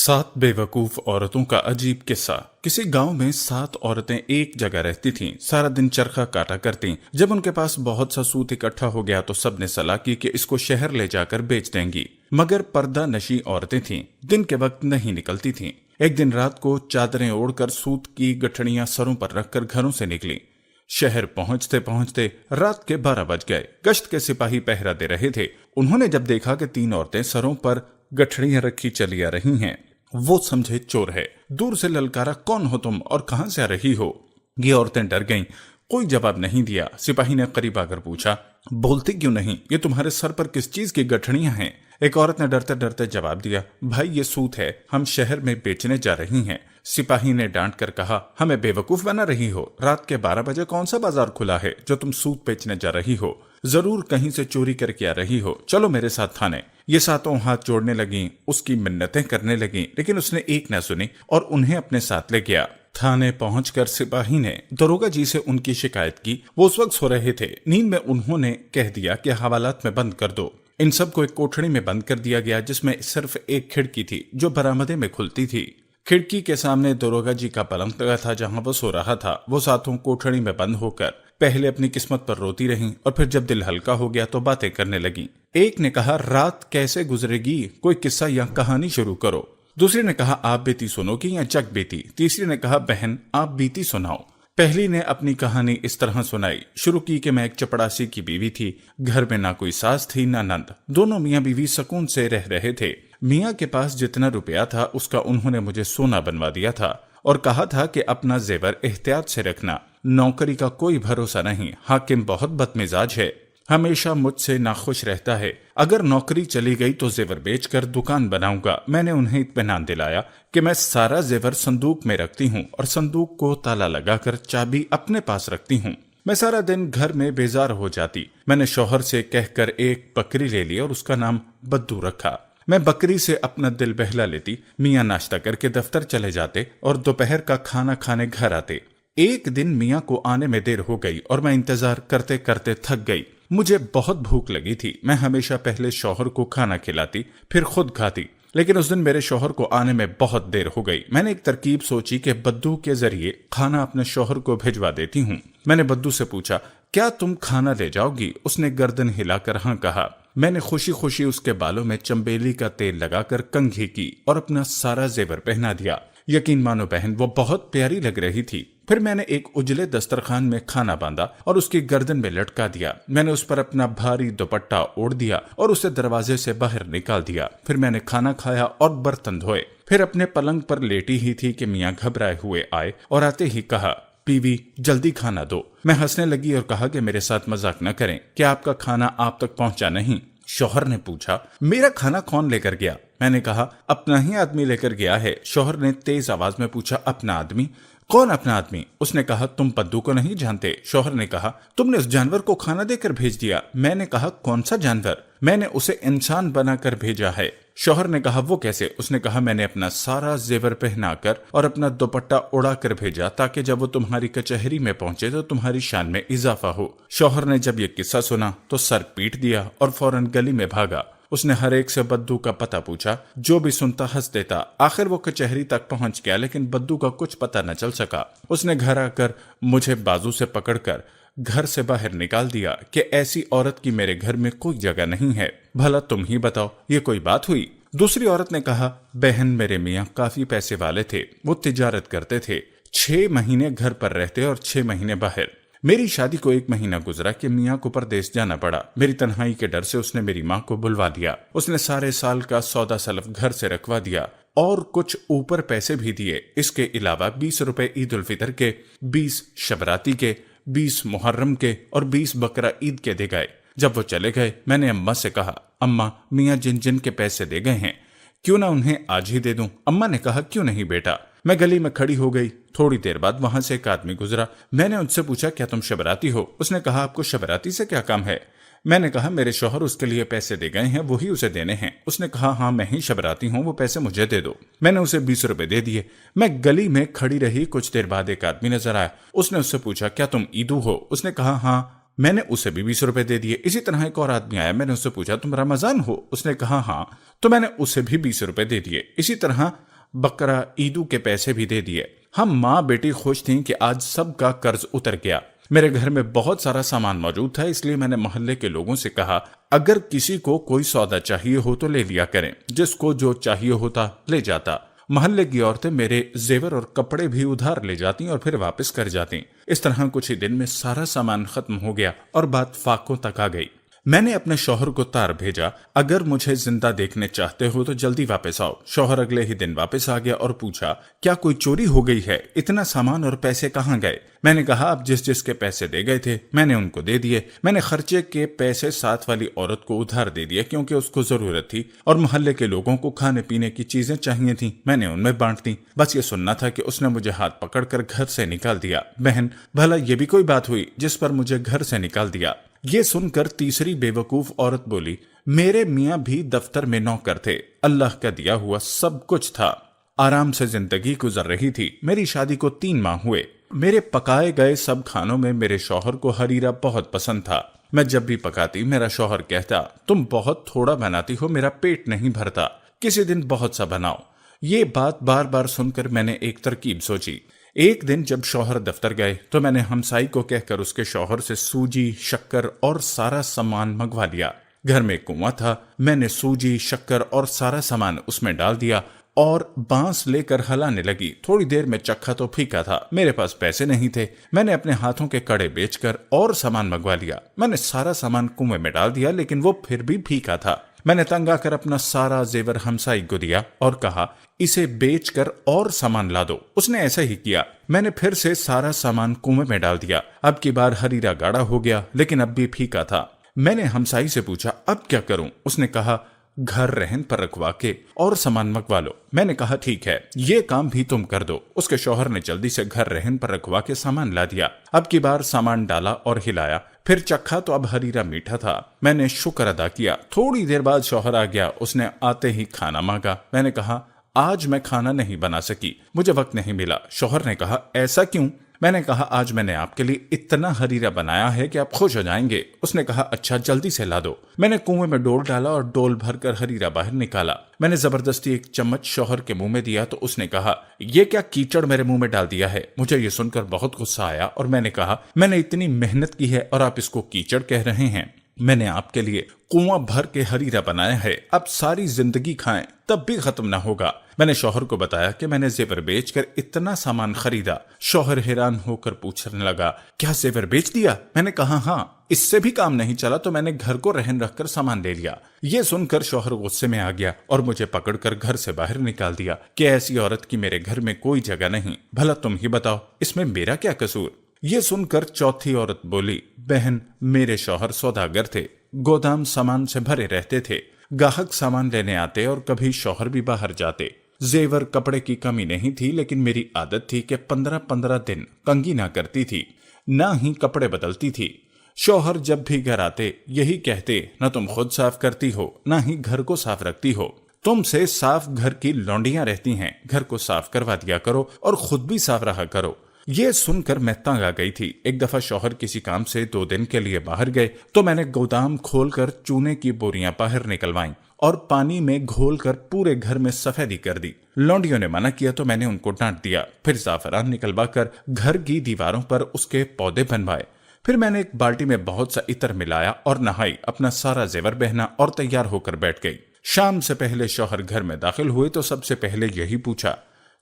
7 बेवकूफ औरतों का अजीब किस्सा। किसी गांव में 7 औरतें एक जगह रहती थीं। सारा दिन चरखा काटा करतीं। जब उनके पास बहुत सा सूत इकट्ठा हो गया तो सबने सलाह की कि इसको शहर ले जाकर बेच देंगी। मगर पर्दा नशी औरतें थीं, दिन के वक्त नहीं निकलती थीं। एक दिन रात को चादरें ओढ़कर सूत की गठड़ियां सरों पर रखकर घरों से निकली। शहर पहुंचते पहुंचते रात के 12 बज गए। गश्त के सिपाही पहरा दे रहे थे। उन्होंने जब देखा कि 3 औरतें सरों पर गठड़ियां रखी चली आ रही हैं, वो समझे चोर है। दूर से ललकारा, कौन हो तुम और कहां से आ रही हो? ये औरतें डर गईं। कोई जवाब नहीं दिया। सिपाही ने करीब आकर पूछा, बोलती क्यों नहीं? ये तुम्हारे सर पर किस चीज की गठड़ियां हैं? एक औरत ने डरते डरते जवाब दिया, भाई ये सूत है, हम शहर में बेचने जा रही हैं। सिपाही ने डांट कर कहा, हमें बेवकूफ बना रही हो? रात के 12 बजे कौन सा बाजार खुला है जो तुम सूत बेचने जा रही हो? जरूर कहीं से चोरी करके आ रही हो। चलो मेरे साथ थाने। ये 7 हाथ जोड़ने लगी, उसकी मिन्नतें करने लगी, लेकिन उसने एक न सुनी और उन्हें अपने साथ ले गया। थाने पहुंचकर सिपाही ने दरोगा जी से उनकी शिकायत की। वो उस वक्त सो रहे थे। नींद में उन्होंने कह दिया कि हवालात में बंद कर दो। इन सबको एक कोठड़ी में बंद कर दिया गया जिसमें सिर्फ एक खिड़की थी जो बरामदे में खुलती थी। खिड़की के सामने दरोगा जी का पलंग लगा था जहां वो सो रहा था। वो 7 कोठड़ी में बंद होकर पहले अपनी किस्मत पर रोती रहीं और फिर जब दिल हल्का हो गया तो बातें करने लगी। एक ने कहा, रात कैसे गुजरेगी? कोई किस्सा या कहानी शुरू करो। दूसरी ने कहा, आप बीती सुनोगी या जग बीती? तीसरी ने कहा, बहन आप बीती सुनाओ। पहली ने अपनी कहानी इस तरह सुनाई। शुरू की कि मैं एक चपड़ासी की बीवी थी। घर में ना कोई सास थी ना नंद। दोनों मियाँ बीवी सुकून से रह रहे थे। मियाँ के पास जितना रुपया था उसका उन्होंने मुझे सोना बनवा दिया था और कहा था कि अपना जेवर एहतियात से रखना। नौकरी का कोई भरोसा नहीं। हाकिम बहुत बदमिजाज है, हमेशा मुझसे नाखुश रहता है। अगर नौकरी चली गई तो जेवर बेचकर दुकान बनाऊंगा। मैंने उन्हें इत्मीनान दिलाया कि मैं सारा जेवर संदूक में रखती हूँ और संदूक को ताला लगाकर चाबी अपने पास रखती हूँ। मैं सारा दिन घर में बेजार हो जाती। मैंने शौहर से कहकर एक बकरी ले ली और उसका नाम बद्दू रखा। मैं बकरी से अपना दिल बहला लेती। मियाँ नाश्ता करके दफ्तर चले जाते और दोपहर का खाना खाने घर आते। एक दिन मियाँ को आने में देर हो गई और मैं इंतजार करते करते थक गई। मुझे बहुत भूख लगी थी। मैं हमेशा पहले शौहर को खाना खिलाती फिर खुद खाती, लेकिन उस दिन मेरे शौहर को आने में बहुत देर हो गई। मैंने एक तरकीब सोची कि बद्दू के जरिए खाना अपने शौहर को भिजवा देती हूँ। मैंने बद्दू से पूछा, क्या तुम खाना ले जाओगी? उसने गर्दन हिलाकर हाँ कहा। मैंने खुशी खुशी उसके बालों में चंबेली का तेल लगाकर कंघी की और अपना सारा जेवर पहना दिया। यकीन मानो बहन, वो बहुत प्यारी लग रही थी। फिर मैंने एक उजले दस्तरखान में खाना बांधा और उसकी गर्दन में लटका दिया। मैंने उस पर अपना भारी दुपट्टा ओढ़ दिया और उसे दरवाजे से बाहर निकाल दिया। फिर मैंने खाना खाया और बर्तन धोए। फिर अपने पलंग पर लेटी ही थी कि मियाँ घबराए हुए आए और आते ही कहा, बीवी जल्दी खाना दो। मैं हंसने लगी और कहा कि मेरे साथ मजाक न करें, क्या आपका खाना आप तक पहुंचा नहीं? शौहर ने पूछा, मेरा खाना कौन लेकर गया? मैंने कहा, अपना ही आदमी लेकर गया है। शौहर ने तेज आवाज में पूछा, अपना आदमी? कौन अपना आदमी? उसने कहा, तुम पद्दू को नहीं जानते? शौहर ने कहा, तुमने उस जानवर को खाना देकर भेज दिया। मैंने कहा, कौन सा जानवर? मैंने उसे इंसान बनाकर भेजा है। शौहर ने कहा, वो कैसे? उसने कहा, मैंने अपना सारा जेवर पहनाकर और अपना दुपट्टा उड़ा कर भेजा ताकि जब वो तुम्हारी कचहरी में पहुंचे तो तुम्हारी शान में इजाफा हो। शौहर ने जब ये किस्सा सुना तो सर पीट दिया और फौरन गली में भागा। उसने हर एक से बद्दू का पता पूछा। जो भी सुनता हंस देता। आखिर वो कचहरी तक पहुंच गया, लेकिन बद्दू का कुछ पता न चल सका। उसने घर आकर मुझे बाजू से पकड़कर घर से बाहर निकाल दिया कि ऐसी औरत की मेरे घर में कोई जगह नहीं है। भला तुम ही बताओ, ये कोई बात हुई? दूसरी औरत ने कहा, बहन मेरे मियाँ काफी पैसे वाले थे। वो तिजारत करते थे। 6 महीने घर पर रहते और 6 महीने बाहर। मेरी शादी को 1 महीना गुजरा कि मियाँ को परदेश जाना पड़ा। मेरी तन्हाई के डर से उसने मेरी माँ को बुलवा दिया। उसने सारे साल का सौदा सलफ घर से रखवा दिया और कुछ ऊपर पैसे भी दिए। इसके अलावा 20 रुपए ईद उल फितर के, 20 शबराती के, 20 मुहर्रम के और 20 बकरा ईद के दे गए। जब वो चले गए मैंने अम्मा से कहा, अम्मा मियाँ जिन जिन के पैसे दे गए हैं क्यों ना उन्हें आज ही दे दूं? अम्मा ने कहा, क्यों नहीं बेटा। मैं गली में खड़ी हो गई। थोड़ी देर बाद वहां से एक आदमी गुजरा। मैंने उनसे पूछा, क्या तुम शबराती हो? उसने कहा, आपको शबराती से क्या काम है? मैंने कहा, मेरे शौहर उसके लिए पैसे दे गए हैं, वही उसे देने हैं। उसने कहा, हाँ मैं ही शबराती हूँ, वो पैसे मुझे दे दो। मैंने उसे 20 रुपए दे दिए। मैं गली में खड़ी रही। कुछ देर बाद एक आदमी नजर आया। उसने उससे पूछा, क्या तुम ईदू हो? उसने कहा, हाँ। मैंने उसे भी 20 रुपए दे दिए। इसी तरह एक और आदमी आया। मैंने उससे पूछा, तुम रमजान हो? उसने कहा, हाँ। तो मैंने उसे भी 20 रुपए दे दिए। इसी तरह बकरा ईदू के पैसे भी दे दिए। हम माँ बेटी खुश थीं कि आज सबका कर्ज उतर गया। मेरे घर में बहुत सारा सामान मौजूद था, इसलिए मैंने मोहल्ले के लोगों से कहा अगर किसी को कोई सौदा चाहिए हो तो ले लिया करें, जिसको जो चाहिए होता ले जाता। मोहल्ले की औरतें मेरे जेवर और कपड़े भी उधार ले जाती और फिर वापस कर जाती। इस तरह कुछ ही दिन में सारा सामान खत्म हो गया और बात फाकों तक आ गई। मैंने अपने शौहर को तार भेजा, अगर मुझे जिंदा देखने चाहते हो तो जल्दी वापस आओ। शौहर अगले ही दिन वापस आ गया और पूछा क्या कोई चोरी हो गई है, इतना सामान और पैसे कहाँ गए? मैंने कहा आप जिस जिसके पैसे दे गए थे मैंने उनको दे दिए। मैंने खर्चे के पैसे साथ वाली औरत को उधार दे दिए क्योंकि उसको जरूरत थी, और मोहल्ले के लोगों को खाने पीने की चीजें चाहिए थी, मैंने उनमें बांट दी। बस ये सुनना था कि उसने मुझे हाथ पकड़कर घर से निकाल दिया। बहन, भला ये भी कोई बात हुई जिस पर मुझे घर से निकाल दिया? ये सुनकर तीसरी बेवकूफ औरत बोली मेरे मियाँ भी दफ्तर में नौकर थे, अल्लाह का दिया हुआ सब कुछ था। आराम से जिंदगी गुजर रही थी। मेरी शादी को 3 माह हुए। मेरे पकाए गए सब खानों में मेरे शौहर को हरीरा बहुत पसंद था। मैं जब भी पकाती मेरा शौहर कहता तुम बहुत थोड़ा बनाती हो, मेरा पेट नहीं भरता, किसी दिन बहुत सा बनाओ। ये बात बार बार सुनकर मैंने एक तरकीब सोची। एक दिन जब शौहर दफ्तर गए तो मैंने हमसाई को कहकर उसके शौहर से सूजी, शक्कर और सारा सामान मंगवा लिया। घर में एक कुआं था, मैंने सूजी, शक्कर और सारा सामान उसमें डाल दिया और बांस लेकर हलाने लगी। थोड़ी देर में चखा तो फीका था। मेरे पास पैसे नहीं थे। मैंने अपने हाथों के कड़े बेचकर और सामान मंगवा लिया। मैंने सारा सामान कुएं में डाल दिया लेकिन वो फिर भी फीका था। मैंने तंग आकर अपना सारा जेवर हमसाई को दिया और कहा इसे बेचकर और सामान ला दो। उसने ऐसा ही किया। मैंने फिर से सारा सामान कुएं में डाल दिया। अब की बार हरीरा गाढ़ा हो गया लेकिन अब भी फीका था। मैंने हमसाई से पूछा अब क्या करूं? उसने कहा घर रहन पर रखवा के और सामान मंगवा लो। मैंने कहा ठीक है, ये काम भी तुम कर दो। उसके शौहर ने जल्दी से घर रहन पर रखवा के सामान ला दिया। अब की बार सामान डाला और हिलाया, फिर चखा तो अब हरीरा मीठा था। मैंने शुक्र अदा किया। थोड़ी देर बाद शौहर आ गया। उसने आते ही खाना मांगा। मैंने कहा आज मैं खाना नहीं बना सकी, मुझे वक्त नहीं मिला। शौहर ने कहा ऐसा क्यों? मैंने कहा आज मैंने आपके लिए इतना हरीरा बनाया है कि आप खुश हो जाएंगे। उसने कहा अच्छा जल्दी से ला दो। मैंने कुएं में डोल डाला और डोल भरकर हरीरा बाहर निकाला। मैंने जबरदस्ती एक चम्मच शौहर के मुंह में दिया तो उसने कहा ये क्या कीचड़ मेरे मुंह में डाल दिया है। मुझे ये सुनकर बहुत गुस्सा आया और मैंने कहा मैंने इतनी मेहनत की है और आप इसको कीचड़ कह रहे हैं। मैंने आपके लिए कुआं भर के हरीरा बनाया है, अब सारी जिंदगी खाएं तब भी खत्म ना होगा। मैंने शौहर को बताया कि मैंने जेवर बेचकर इतना सामान खरीदा। शौहर हैरान होकर पूछने लगा क्या जेवर बेच दिया? मैंने कहा हाँ, इससे भी काम नहीं चला तो मैंने घर को रहन रखकर सामान ले लिया। ये सुनकर शौहर गुस्से में आ गया और मुझे पकड़कर घर से बाहर निकाल दिया कि ऐसी औरत की मेरे घर में कोई जगह नहीं, भला तुम ही बताओ इसमें मेरा क्या कसूर? ये सुनकर चौथी औरत बोली बहन, मेरे शौहर सौदागर थे, गोदाम सामान से भरे रहते थे। गाहक सामान लेने आते और कभी शौहर भी बाहर जाते। जेवर कपड़े की कमी नहीं थी लेकिन मेरी आदत थी कि 15-15 दिन कंघी ना करती थी, ना ही कपड़े बदलती थी। शौहर जब भी घर आते यही कहते न तुम खुद साफ करती हो ना ही घर को साफ रखती हो, तुमसे साफ घर की लौंडियां रहती हैं, घर को साफ करवा दिया करो और खुद भी साफ रहा करो। ये सुनकर मैं तंग आ गई थी। एक दफा शौहर किसी काम से 2 दिन के लिए बाहर गए तो मैंने गोदाम खोलकर चूने की बोरियां बाहर निकलवाईं और पानी में घोलकर पूरे घर में सफेदी कर दी। लौंडियों ने मना किया तो मैंने उनको डांट दिया। फिर जाफरान निकलवा कर घर की दीवारों पर उसके पौधे बनवाए। फिर मैंने एक बाल्टी में बहुत सा इत्र मिलाया और नहाई, अपना सारा जेवर पहना और तैयार होकर बैठ गई। शाम से पहले शौहर घर में दाखिल हुए तो सबसे पहले यही पूछा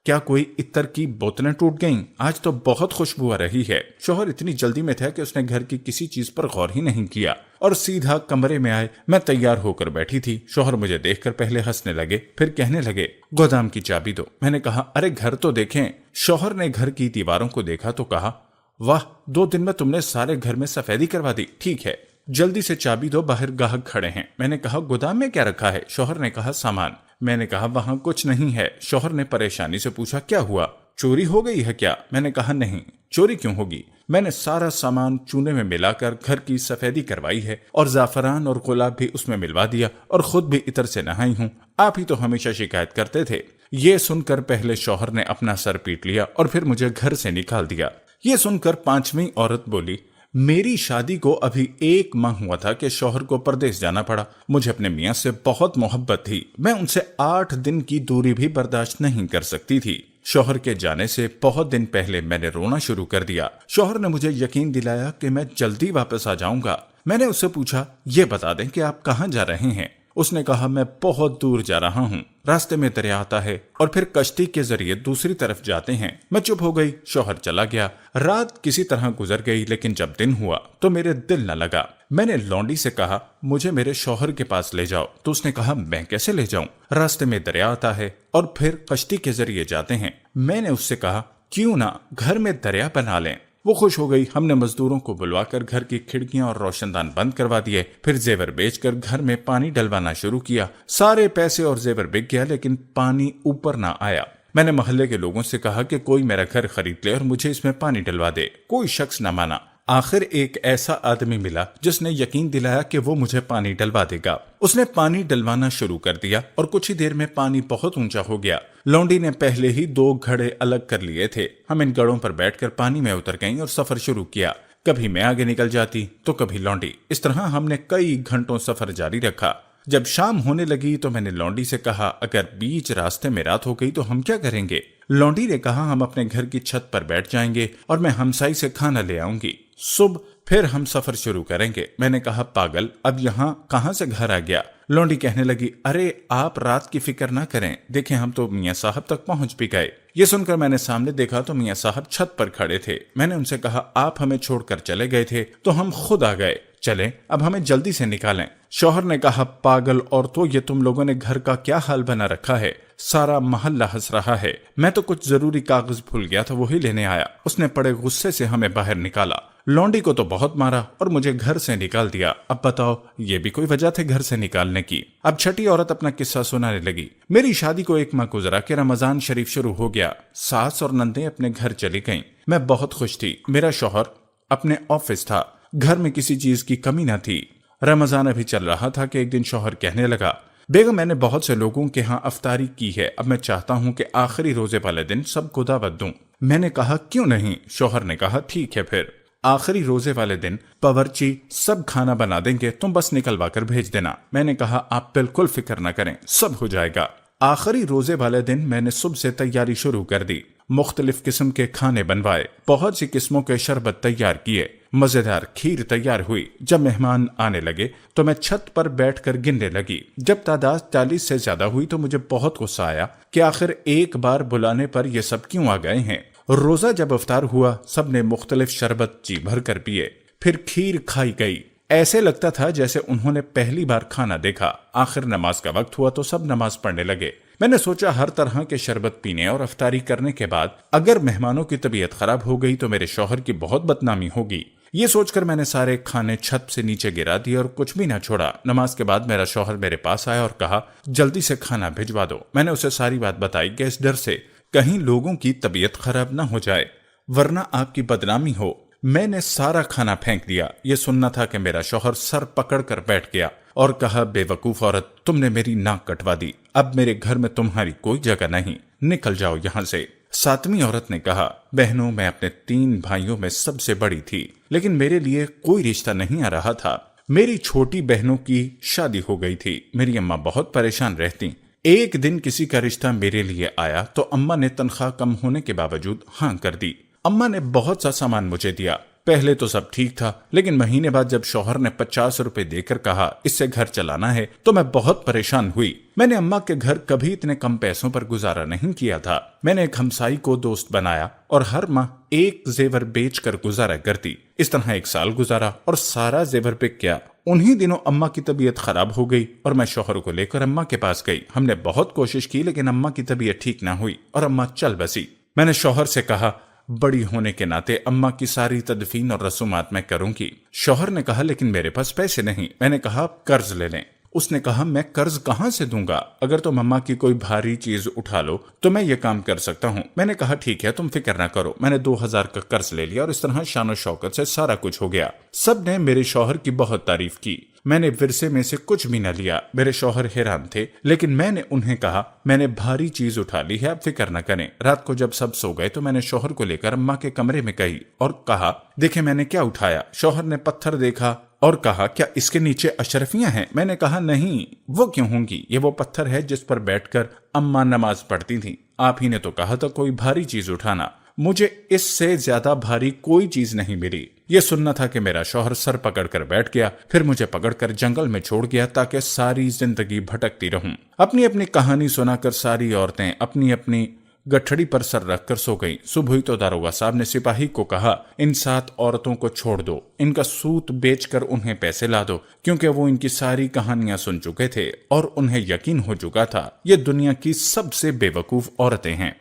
क्या कोई इत्र की बोतलें टूट गईं? आज तो बहुत खुशबू आ रही है। शौहर इतनी जल्दी में था कि उसने घर की किसी चीज पर गौर ही नहीं किया और सीधा कमरे में आए। मैं तैयार होकर बैठी थी। शौहर मुझे देखकर पहले हंसने लगे, फिर कहने लगे गोदाम की चाबी दो। मैंने कहा अरे घर तो देखें। शौहर ने घर की दीवारों को देखा तो कहा वाह, 2 दिन में तुमने सारे घर में सफेदी करवा दी। ठीक है, जल्दी से चाबी दो, बाहर गाहक खड़े हैं। मैंने कहा गोदाम में क्या रखा है? शौहर ने कहा सामान। मैंने कहा वहां कुछ नहीं है। शौहर ने परेशानी से पूछा क्या हुआ, चोरी हो गई है क्या? मैंने कहा नहीं, चोरी क्यों होगी, मैंने सारा सामान चूने में मिलाकर घर की सफेदी करवाई है और जाफरान और गुलाब भी उसमें मिलवा दिया और खुद भी इत्र से नहाई हूँ। आप ही तो हमेशा शिकायत करते थे। ये सुनकर पहले शौहर ने अपना सर पीट लिया और फिर मुझे घर से निकाल दिया। ये सुनकर 5वीं औरत बोली میری شادی کو ابھی 1 ماہ ہوا تھا کہ شوہر کو پردیس جانا پڑا۔ مجھے اپنے میاں سے بہت محبت تھی، میں ان سے 8 دن کی دوری بھی برداشت نہیں کر سکتی تھی۔ شوہر کے جانے سے بہت دن پہلے میں نے رونا شروع کر دیا۔ شوہر نے مجھے یقین دلایا کہ میں جلدی واپس آ جاؤں گا۔ میں نے اس سے پوچھا، یہ بتا دیں کہ آپ کہاں جا رہے ہیں؟ اس نے کہا، میں بہت دور جا رہا ہوں، راستے میں دریا آتا ہے اور پھر کشتی کے ذریعے دوسری طرف جاتے ہیں۔ میں چپ ہو گئی۔ شوہر چلا گیا۔ رات کسی طرح گزر گئی، لیکن جب دن ہوا تو میرے دل نہ لگا۔ میں نے لونڈی سے کہا، مجھے میرے شوہر کے پاس لے جاؤ، تو اس نے کہا، میں کیسے لے جاؤں؟ راستے میں دریا آتا ہے اور پھر کشتی کے ذریعے جاتے ہیں۔ میں نے اس سے کہا، کیوں نہ گھر میں دریا بنا لیں؟ وہ خوش ہو گئی۔ ہم نے مزدوروں کو بلوا کر گھر کی کھڑکیاں اور روشن دان بند کروا دیے، پھر زیور بیچ کر گھر میں پانی ڈلوانا شروع کیا۔ سارے پیسے اور زیور بک گیا، لیکن پانی اوپر نہ آیا۔ میں نے محلے کے لوگوں سے کہا کہ کوئی میرا گھر خرید لے اور مجھے اس میں پانی ڈلوا دے۔ کوئی شخص نہ مانا۔ آخر ایک ایسا آدمی ملا جس نے یقین دلایا کہ وہ مجھے پانی ڈلوا دے گا۔ اس نے پانی ڈلوانا شروع کر دیا اور کچھ ہی دیر میں پانی بہت اونچا ہو گیا۔ لونڈی نے پہلے ہی 2 گھڑے الگ کر لیے تھے۔ ہم ان گڑوں پر بیٹھ کر پانی میں اتر گئیں اور سفر شروع کیا۔ کبھی میں آگے نکل جاتی تو کبھی لونڈی۔ اس طرح ہم نے کئی گھنٹوں سفر جاری رکھا۔ جب شام ہونے لگی تو میں نے لونڈی سے کہا، اگر بیچ راستے میں رات ہو گئی تو ہم کیا کریں گے؟ لونڈی نے کہا، ہم اپنے گھر کی چھت پر بیٹھ جائیں گے اور میں ہمسائی سے کھانا لے آؤں گی۔ صبح پھر ہم سفر شروع کریں گے۔ میں نے کہا، پاگل، اب یہاں کہاں سے گھر آ گیا؟ لونڈی کہنے لگی، ارے آپ رات کی فکر نہ کریں، دیکھیں ہم تو میاں صاحب تک پہنچ بھی گئے۔ یہ سن کر میں نے سامنے دیکھا تو میاں صاحب چھت پر کھڑے تھے۔ میں نے ان سے کہا، آپ ہمیں چھوڑ کر چلے گئے تھے تو ہم خود آ گئے، چلیں اب ہمیں جلدی سے نکالیں۔ شوہر نے کہا، پاگل عورتوں، یہ تم لوگوں نے گھر کا کیا حال بنا رکھا ہے؟ سارا محلہ ہنس رہا ہے۔ میں تو کچھ ضروری کاغذ بھول گیا تھا، وہی لینے آیا۔ اس نے بڑے غصے سے ہمیں باہر نکالا۔ لونڈی کو تو بہت مارا اور مجھے گھر سے نکال دیا۔ اب بتاؤ، یہ بھی کوئی وجہ تھے گھر سے نکالنے کی؟ اب چھٹی عورت اپنا قصہ سنانے لگی۔ میری شادی کو 1 ماہ گزرا کہ رمضان شریف شروع ہو گیا۔ ساس اور نندیں اپنے گھر چلی گئیں۔ میں بہت خوش تھی۔ میرا شوہر اپنے آفس تھا، گھر میں کسی چیز کی کمی نہ تھی۔ رمضان ابھی چل رہا تھا کہ ایک دن شوہر کہنے لگا، بیگم، میں نے بہت سے لوگوں کے ہاں افطاری کی ہے، اب میں چاہتا ہوں کہ آخری روزے والے دن سب کو دعوت دوں۔ میں نے کہا، کیوں نہیں؟ شوہر نے کہا، ٹھیک ہے، پھر آخری روزے والے دن باورچی سب کھانا بنا دیں گے، تم بس نکلوا کر بھیج دینا۔ میں نے کہا، آپ بالکل فکر نہ کریں، سب ہو جائے گا۔ آخری روزے والے دن میں نے صبح سے تیاری شروع کر دی۔ مختلف قسم کے کھانے بنوائے، بہت سی قسموں کے شربت تیار کیے، مزیدار کھیر تیار ہوئی۔ جب مہمان آنے لگے تو میں چھت پر بیٹھ کر گننے لگی۔ جب تعداد 40 سے زیادہ ہوئی تو مجھے بہت غصہ آیا کہ آخر ایک بار بلانے پر یہ سب کیوں آ گئے ہیں۔ روزہ جب افطار ہوا، سب نے مختلف شربت جی بھر کر پیے، پھر کھیر کھائی گئی۔ ایسے لگتا تھا جیسے انہوں نے پہلی بار کھانا دیکھا۔ آخر نماز کا وقت ہوا تو سب نماز پڑھنے لگے۔ میں نے سوچا، ہر طرح کے شربت پینے اور افطاری کرنے کے بعد اگر مہمانوں کی طبیعت خراب ہو گئی تو میرے شوہر کی بہت بدنامی ہوگی۔ یہ سوچ کر میں نے سارے کھانے چھت سے نیچے گرا دیے اور کچھ بھی نہ چھوڑا۔ نماز کے بعد میرا شوہر میرے پاس آیا اور کہا، جلدی سے کھانا بھجوا دو۔ میں نے اسے ساری بات بتائی کہ اس ڈر سے کہیں لوگوں کی طبیعت خراب نہ ہو جائے ورنہ آپ کی بدنامی ہو۔ میں نے سارا کھانا پھینک دیا۔ یہ سننا تھا کہ میرا شوہر سر پکڑ کر بیٹھ گیا اور کہا، بے وقوف عورت، تم نے میری ناک کٹوا دی، اب میرے گھر میں تمہاری کوئی جگہ نہیں، نکل جاؤ یہاں سے۔ 7ویں عورت نے کہا، بہنوں، میں اپنے 3 بھائیوں میں سب سے بڑی تھی، لیکن میرے لیے کوئی رشتہ نہیں آ رہا تھا۔ میری چھوٹی بہنوں کی شادی ہو گئی تھی، میری اماں بہت پریشان رہتی۔ ایک دن کسی کا رشتہ میرے لیے آیا تو اماں نے تنخواہ کم ہونے کے باوجود ہاں کر دی۔ اماں نے بہت سا سامان مجھے دیا۔ پہلے تو سب ٹھیک تھا، لیکن مہینے بعد جب شوہر نے 50 روپے دے کر کہا اس سے گھر چلانا ہے تو میں بہت پریشان ہوئی۔ میں نے اماں کے گھر کبھی اتنے کم پیسوں پر گزارا نہیں کیا تھا۔ میں نے ایک ہمسائی کو دوست بنایا اور ہر ماہ ایک زیور بیچ کر گزارا کرتی۔ اس طرح 1 سال گزارا اور سارا زیور بک گیا۔ انہی دنوں اماں کی طبیعت خراب ہو گئی اور میں شوہر کو لے کر اماں کے پاس گئی۔ ہم نے بہت کوشش کی لیکن اماں کی طبیعت ٹھیک نہ ہوئی اور اماں چل بسی۔ میں نے شوہر سے کہا، بڑی ہونے کے ناطے اماں کی ساری تدفین اور رسومات میں کروں گی۔ شوہر نے کہا، لیکن میرے پاس پیسے نہیں۔ میں نے کہا، قرض لے لیں۔ اس نے کہا، میں قرض کہاں سے دوں گا؟ اگر تم اماں کی کوئی بھاری چیز اٹھا لو تو میں یہ کام کر سکتا ہوں۔ میں نے کہا، ٹھیک ہے، تم فکر نہ کرو۔ میں نے 2000 کا قرض لے لیا اور اس طرح شان و شوکت سے سارا کچھ ہو گیا۔ سب نے میرے شوہر کی بہت تعریف کی۔ میں نے ورثے میں سے کچھ بھی نہ لیا۔ میرے شوہر حیران تھے، لیکن میں نے انہیں کہا میں نے بھاری چیز اٹھا لی ہے، آپ فکر نہ کریں۔ رات کو جب سب سو گئے تو میں نے شوہر کو لے کر اماں کے کمرے میں گئی اور کہا دیکھیں میں نے کیا اٹھایا۔ شوہر نے پتھر دیکھا اور کہا کیا اس کے نیچے اشرفیاں ہیں؟ میں نے کہا نہیں، وہ کیوں ہوں گی، یہ وہ پتھر ہے جس پر بیٹھ کر اماں نماز پڑھتی تھیں۔ آپ ہی نے تو کہا تھا کوئی بھاری چیز اٹھانا، مجھے اس سے زیادہ بھاری کوئی چیز نہیں ملی۔ یہ سننا تھا کہ میرا شوہر سر پکڑ کر بیٹھ گیا، پھر مجھے پکڑ کر جنگل میں چھوڑ گیا تاکہ ساری زندگی بھٹکتی رہوں۔ اپنی اپنی کہانی سنا کر ساری عورتیں اپنی اپنی گٹھڑی پر سر رکھ کر سو گئیں۔ صبح ہوئی تو داروغہ صاحب نے سپاہی کو کہا ان 7 عورتوں کو چھوڑ دو، ان کا سوت بیچ کر انہیں پیسے لا دو، کیونکہ وہ ان کی ساری کہانیاں سن چکے تھے اور انہیں یقین ہو چکا تھا یہ دنیا کی سب سے بے وقوف عورتیں ہیں۔